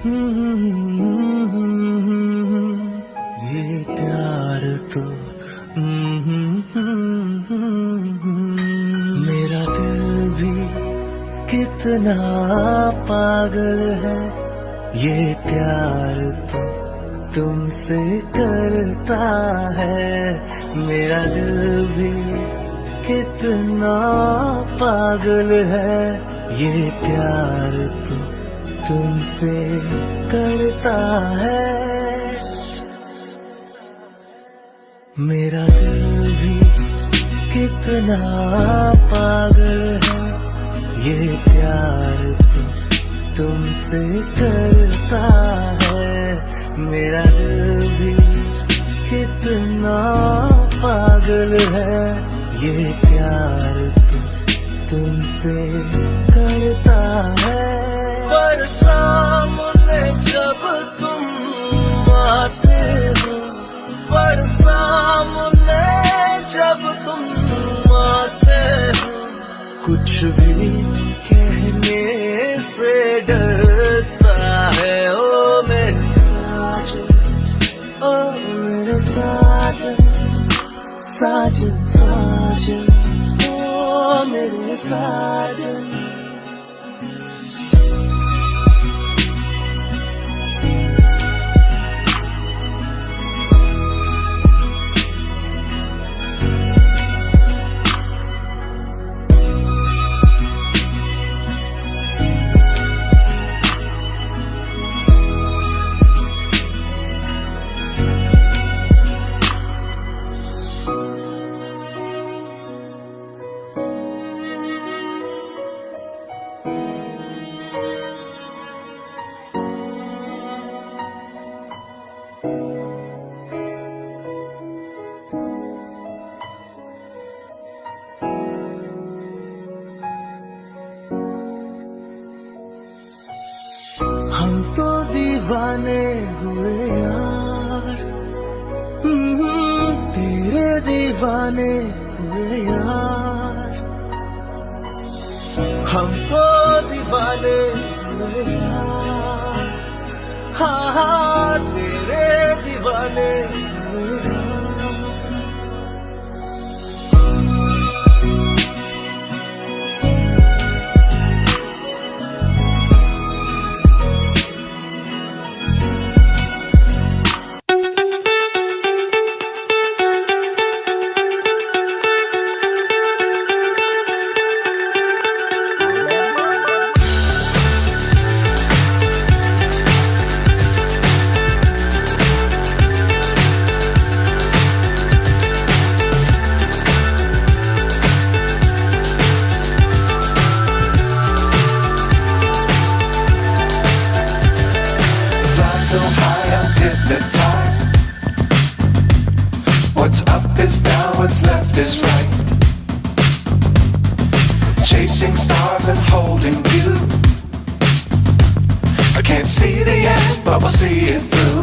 ये प्यार तो मेरा दिल भी कितना पागल है। ये प्यार तो तुमसे करता है। मेरा दिल भी कितना पागल है। ये प्यार तो तुमसे करता है। मेरा दिल भी कितना पागल है। ये प्यार तो तुमसे करता है। मेरा दिल भी कितना पागल है। ये प्यार तो तुमसे करता है। पर सामने जब तुम आते हो, पर सामने जब तुम आते हो, कुछ भी कहने से डरता है। ओ मेरे साजन, ओ मेरे साजन, साजन साजन, ओ मेरे साजन। हम तो दीवाने हुए यार, तेरे दीवाने हुए यार। हम तो दीवाने हुए यार, हाँ हाँ तेरे दीवाने हुए यार। So high, I'm hypnotized. What's up is down, what's left is right. Chasing stars and holding you. I can't see the end, but we'll see it through.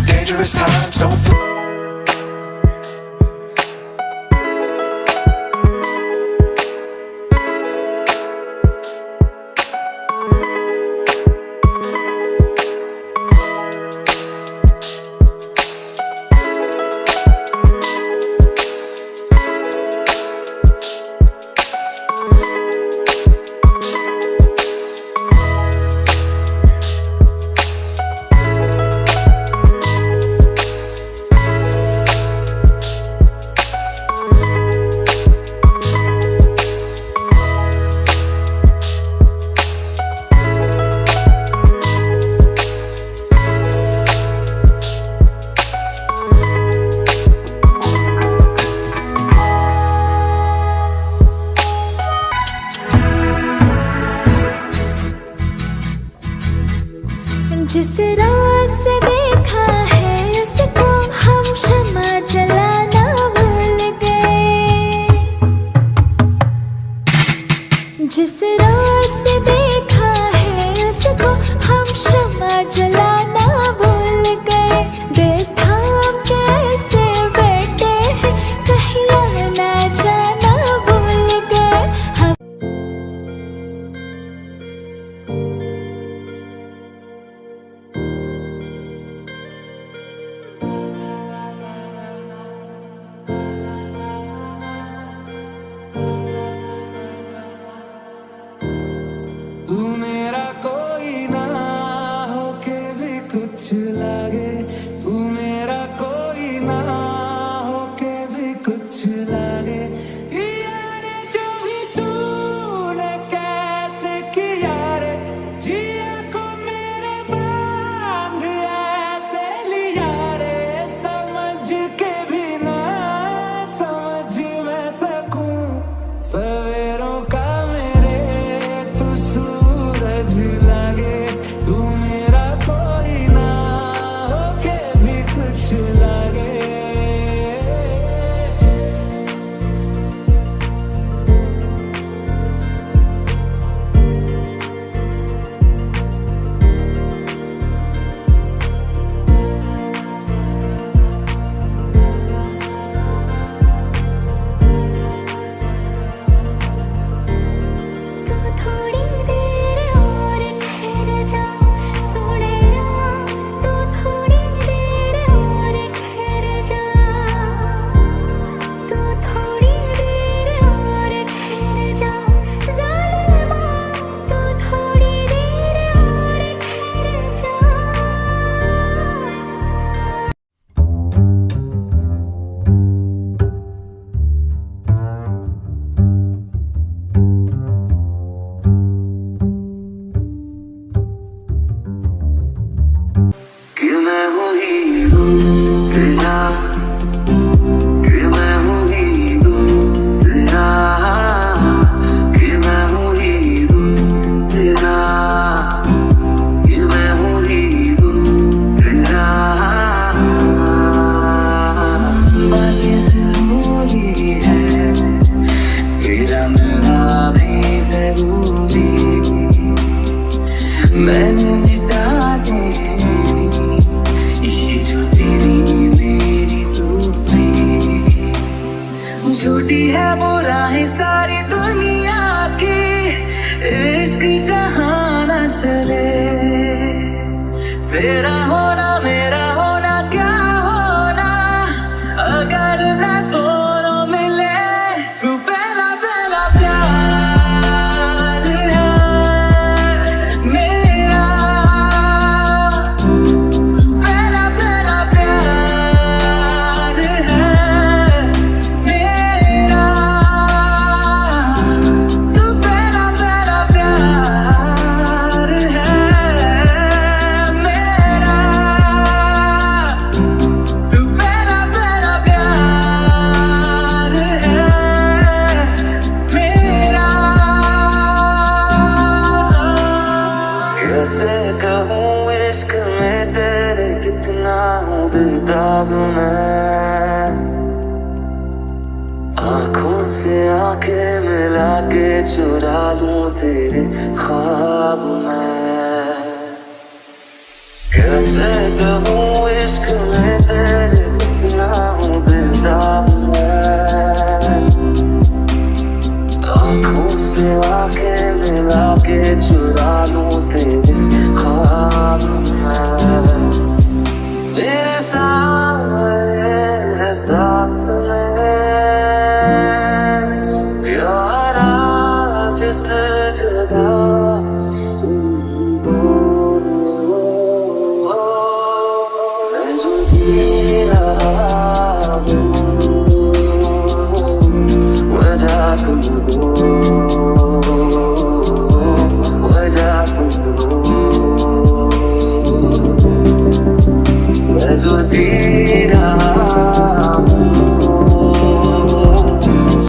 Dangerous times don't feel. मैं हूँ hero तेरा, कि मैं हूँ hero तेरा, कि मैं हूँ हीरो तेरा, कि मैं हूँ हीरो तेरा। बाकी जरूरी है तेरा मिलना भी जरूरी, मैंने मिटा देनी ये जो तेरी मेरी दूरी। झूठी है वो राहें सारी दुनिया की, इश्क जहाँ न चले। तेरा होना मेरा होना क्या होना, अगर न दोनों मिले। तू पहला पहला प्यार है मेरा, तू पहला पहला प्यार है मेरा, तू पहला पहला प्यार है मेरा, तू पहला पहला प्यार है मेरा। कैसे कहूँ इश्क में तेरे कितना हूँ बेताब मैं, आँखों से आंखें मिला के चुरा लूं तेरे ख्वाब मैं। कैसे कहूँ